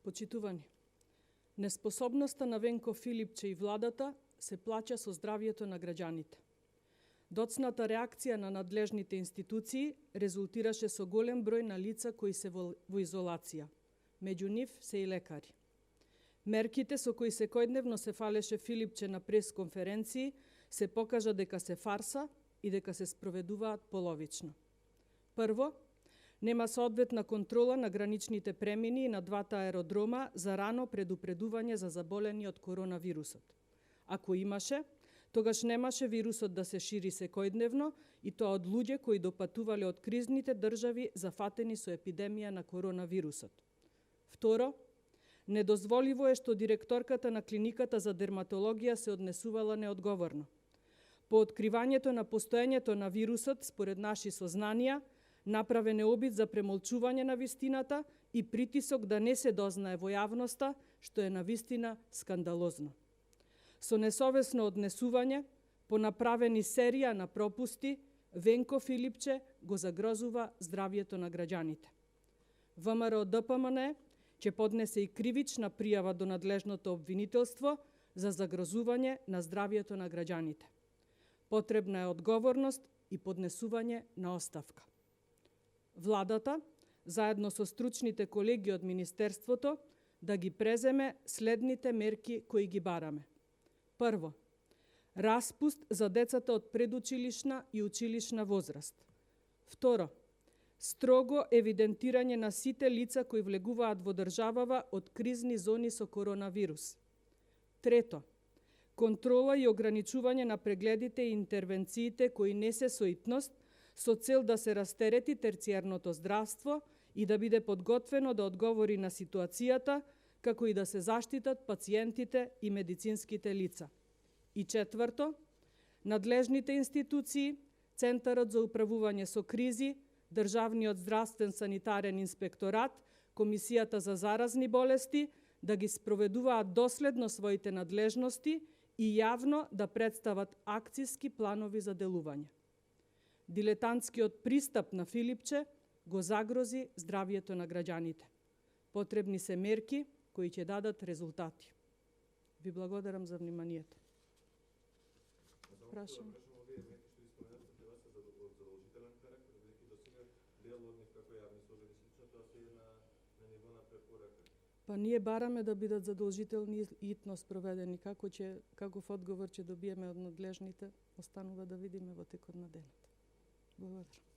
Почитувани, неспособноста на Венко Филипче и владата се плаќа со здравието на граѓаните. Доцната реакција на надлежните институции резултираше со голем број на лица кои се во изолација. Меѓу нив се и лекари. Мерките со кои секојдневно се фалеше Филипче на пресконференции се покажа дека се фарса и дека се спроведуваат половично. Прво, нема соодветна контрола на граничните премини на двата аеродрома за рано предупредување за заболени од коронавирусот. Ако имаше, тогаш немаше вирусот да се шири секојдневно и тоа од луѓе кои допатувале од кризните држави зафатени со епидемија на коронавирусот. Второ, недозволиво е што директорката на клиниката за дерматологија се однесувала неодговорно. По откривањето на постоењето на вирусот, според наши сознанија, направен е обид за премолчување на вистината и притисок да не се дознае во јавноста, што е навистина скандалозно. Со несовесно однесување, по направени серија на пропусти, Венко Филипче го загрозува здравието на граѓаните. ВМРО-ДПМН ќе поднесе и кривична пријава до надлежното обвинителство за загрозување на здравието на граѓаните. Потребна е одговорност и поднесување на оставка. Владата, заедно со стручните колеги од Министерството, да ги преземе следните мерки кои ги бараме. Прво, распуст за децата од предучилишна и училишна возраст. Второ, строго евидентирање на сите лица кои влегуваат во државава од кризни зони со коронавирус. Трето, контрола и ограничување на прегледите и интервенциите кои не се со итност, со цел да се растерети терцијарното здравство и да биде подготвено да одговори на ситуацијата, како и да се заштитат пациентите и медицинските лица. И четврто, надлежните институции, Центарот за управување со кризи, Државниот здравствен санитарен инспекторат, Комисијата за заразни болести, да ги спроведуваат доследно своите надлежности и јавно да представат акциски планови за делување. Дилетантскиот пристап на Филипче го загрози здравието на граѓаните. Потребни се мерки кои ќе дадат резултати. Ви благодарам за вниманието. Прашам. Па ние бараме да бидат задолжителни и итно спроведени. Каков одговор ќе добиеме од надлежните, останува да видиме во текот на денот. Благодарам.